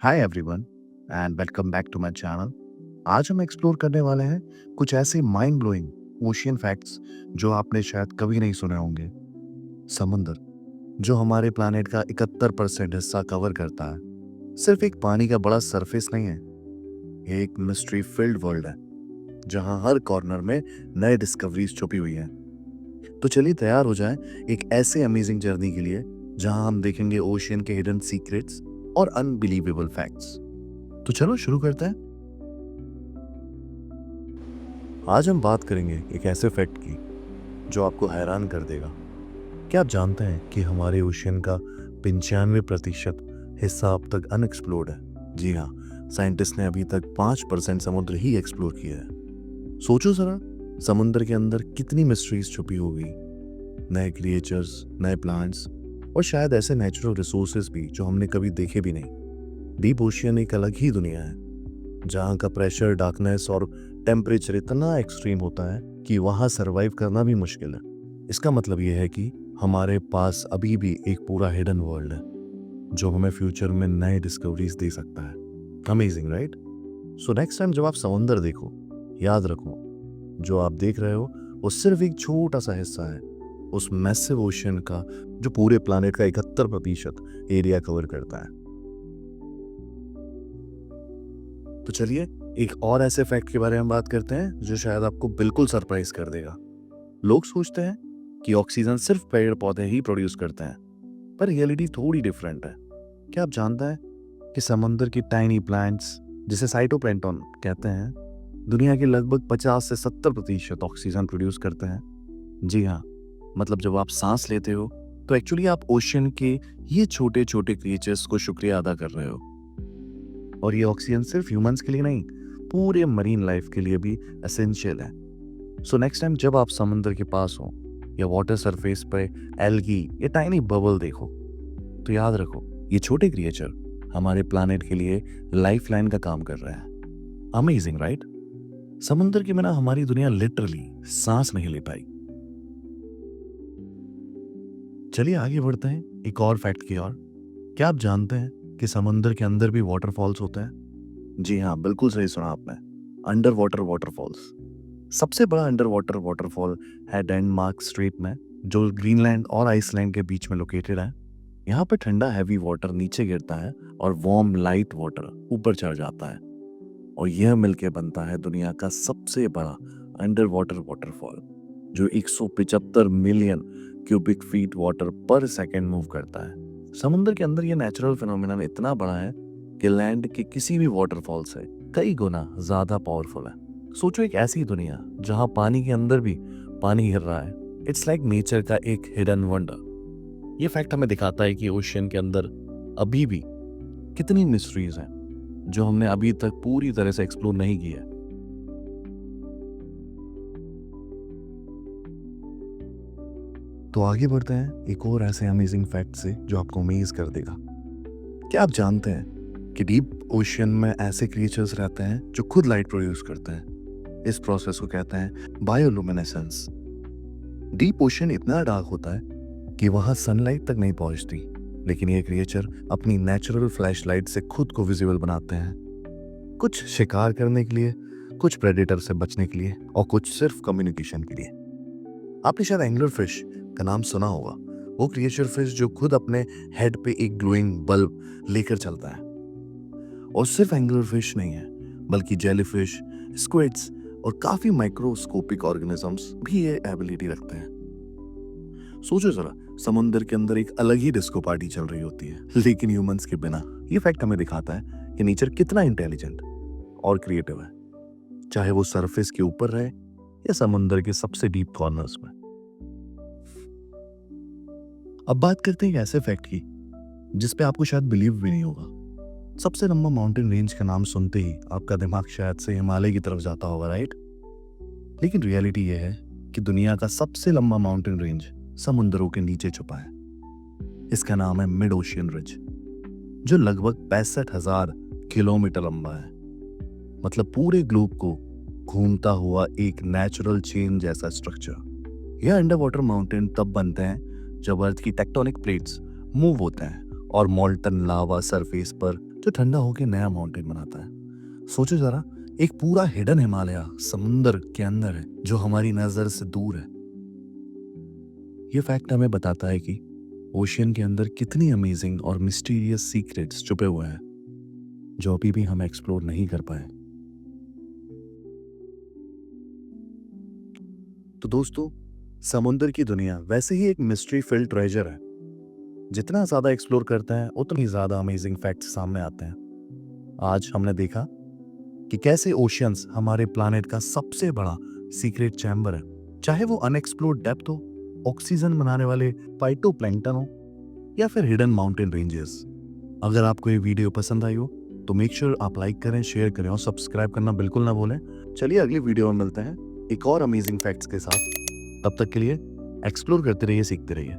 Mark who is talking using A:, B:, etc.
A: Hi everyone and welcome back to my channel. आज हम explore करने वाले हैं कुछ ऐसे माइंड ब्लोइंग ओशियन फैक्ट्स जो आपने शायद कभी नहीं सुने होंगे। समुंदर जो हमारे प्लानेट का 71% हिस्सा कवर करता है, सिर्फ एक पानी का बड़ा सरफेस नहीं है। ये एक मिस्ट्री फिल्ड वर्ल्ड है जहां हर कॉर्नर में नए डिस्कवरीज छुपी हुई हैं। तो चलिए तैयार हो जाएं एक ऐसे अमेजिंग जर्नी के लिए जहां हम देखेंगे ओशियन के हिडन सीक्रेट्स और अनबिलीवेबल फैक्ट्स। तो चलो शुरू करते हैं। आज हम बात करेंगे एक ऐसे फैक्ट की जो आपको हैरान कर देगा। क्या आप जानते हैं कि हमारे ओशियन का 95% हिस्सा अब तक अनएक्सप्लोर्ड है? जी हाँ, साइंटिस्ट ने अभी तक 5% समुद्र ही एक्सप्लोर किया है। सोचो जरा, समुद्र के अंदर कितनी मिस्ट्रीज छुपी होगी, नए क्रिएचर्स, नए प्लांट्स और शायद ऐसे नेचुरल रिसोर्सेज भी जो हमने कभी देखे भी नहीं। डीप ओशियन एक अलग ही दुनिया है जहाँ का प्रेशर, डार्कनेस और टेम्परेचर इतना एक्सट्रीम होता है कि वहाँ सरवाइव करना भी मुश्किल है। इसका मतलब यह है कि हमारे पास अभी भी एक पूरा हिडन वर्ल्ड है जो हमें फ्यूचर में नए डिस्कवरीज दे सकता है। Amazing, right? So next time जब आप समुंदर देखो, याद रखो जो आप देख रहे हो वो सिर्फ एक छोटा सा हिस्सा है उस मैसिव ओशियन का जो पूरे प्लानेट का 71% एरिया कवर करता है। तो चलिए एक और ऐसे फैक्ट के बारे में बात करते हैं जो शायद आपको बिल्कुल सरप्राइज कर देगा। लोग सोचते हैं कि ऑक्सीजन सिर्फ पेड़ पौधे ही प्रोड्यूस करते हैं, पर रियलिटी थोड़ी डिफरेंट है। क्या आप जानते हैं कि समुद्र की टाइनी प्लांट्स, जिसे साइटोप्लैंक्टन कहते हैं, दुनिया के लगभग 50 से 70% ऑक्सीजन प्रोड्यूस करते हैं? जी हाँ, मतलब जब आप सांस लेते हो तो एक्चुअली आप ओशियन के ये छोटे छोटे क्रिएचर्स को शुक्रिया अदा कर रहे हो। और ये ऑक्सीजन सिर्फ ह्यूमंस के लिए नहीं, पूरे मरीन लाइफ के लिए भी एसेंशियल है। सो नेक्स्ट टाइम जब आप समुद्र के पास हो या वाटर सरफेस पे एल्गी या टाइनी बबल देखो, तो याद रखो ये छोटे क्रिएचर हमारे प्लानेट के लिए लाइफलाइन का काम कर रहे हैं। Amazing, right? समुद्र के बिना हमारी दुनिया लिटरली सांस नहीं ले पाई। चलिए आगे बढ़ते हैं एक और फैक्ट की ओर। क्या आप जानते हैं कि समुद्र के अंदर भी वाटरफॉल्स होते हैं? जी हाँ, बिल्कुल सही सुना आपने, अंडर वाटर वाटरफॉल्स। सबसे बड़ा अंडर वाटर वाटरफॉल है डेनमार्क स्ट्रेट में, जो ग्रीनलैंड और आइसलैंड के बीच में लोकेटेड है। यहाँ पे ठंडा हैवी वाटर नीचे गिरता है और वार्म लाइट वाटर ऊपर चढ़ जाता है, और यह मिलके बनता है दुनिया का सबसे बड़ा अंडर वाटर वाटरफॉल, जो 175 मिलियन क्यूबिक फीट वाटर पर सेकेंड मूव करता है। समुद्र के अंदर यह नेचुरल फिनोमिनन इतना बड़ा है कि लैंड के किसी भी वाटरफॉल से कई गुना ज्यादा पावरफुल है। सोचो एक ऐसी दुनिया जहां पानी के अंदर भी पानी गिर रहा है। इट्स लाइक नेचर का एक हिडन वंडर। ये फैक्ट हमें दिखाता है कि ओशियन के अंदर अभी भी कितनी मिस्ट्रीज हैं जो हमने अभी तक पूरी तरह से एक्सप्लोर नहीं की है। तो आगे बढ़ते हैं एक और ऐसे अमेजिंग फैक्ट से जो आपको अमेज कर देगा। क्या आप जानते हैं कि डीप ओशियन में ऐसे क्रिएचर्स रहते हैं जो खुद लाइट प्रोड्यूस करते हैं? इस प्रोसेस को कहते हैं बायोलुमिनेसेंस। डीप ओशियन इतना डार्क होता है कि वहां सनलाइट तक नहीं पहुंचती, लेकिन ये क्रिएचर अपनी नेचुरल फ्लैशलाइट से खुद को विजिबल बनाते हैं। कुछ शिकार करने के लिए, कुछ प्रेडेटर से बचने के लिए, और कुछ सिर्फ कम्युनिकेशन के लिए। आपने शायद एंगलर फिश का नाम सुना होगा। वो क्रिएचर फिश जो खुद अपने हेड पे एक ग्लोइंग बल्ब लेकर चलता है। और सिर्फ एंगलर फिश नहीं है, बल्कि जेलीफिश, स्क्विड्स और काफी माइक्रोस्कोपिक ऑर्गेनिजम्स भी ये एबिलिटी रखते हैं। सोचो जरा, समुद्र के अंदर एक अलग ही डिस्को पार्टी चल रही होती है, लेकिन ह्यूमंस के बिना। ये फैक्ट हमें दिखाता है कि नेचर कितना इंटेलिजेंट और क्रिएटिव है, चाहे वो सरफेस के ऊपर रहे या समुद्र के सबसे डीप कॉर्नर्स में। अब बात करते हैं एक ऐसे फैक्ट की जिसपे आपको शायद बिलीव भी नहीं होगा। सबसे लंबा माउंटेन रेंज का नाम सुनते ही आपका दिमाग शायद से हिमालय की तरफ जाता होगा, राइट? लेकिन रियलिटी यह है कि दुनिया का सबसे लंबा माउंटेन रेंज समुद्रों के नीचे छुपा है। इसका नाम है मिड ओशियन रिज, जो लगभग 65,000 किलोमीटर लंबा है। मतलब पूरे ग्लोब को घूमता हुआ एक नेचुरल चेन जैसा स्ट्रक्चर। यह अंडर वाटर माउंटेन तब बनते हैं जब अर्थ की टेक्टोनिक प्लेट्स मूव होते हैं और मॉल्टन लावा सरफेस पर जो ठंडा होकर नया माउंटेन बनाता है। सोचो जरा, एक पूरा हिडन हिमालय समुंदर के अंदर है जो हमारी नजर से दूर है। ये फैक्ट हमें बताता है कि ओशियन के अंदर कितनी अमेजिंग और मिस्टीरियस सीक्रेट्स छुपे हुए हैं जो अभी भी हम एक्सप्लोर नहीं कर पाए। तो दोस्तों, समुंदर की दुनिया वैसे ही एक मिस्ट्री फिल्ड ट्रेजर है। जितना ज्यादा एक्सप्लोर करते हैं उतनी ज्यादा अमेजिंग फैक्ट्स सामने आते हैं। आज हमने देखा कि कैसे ओशियंस हमारे प्लानेट का सबसे बड़ा सीक्रेट चैम्बर है, चाहे वो अनएक्सप्लोर्ड डेप्थ हो, ऑक्सीजन बनाने वाले फाइटोप्लैंक्टन हो या फिर हिडन माउंटेन रेंजेस। अगर आपको ये वीडियो पसंद आई हो तो मेक श्योर आप लाइक करें, शेयर करें और सब्सक्राइब करना बिल्कुल ना भूलें। चलिए अगली वीडियो में मिलते हैं एक और अमेजिंग फैक्ट्स के साथ। तब तक के लिए एक्सप्लोर करते रहिए, सीखते रहिए।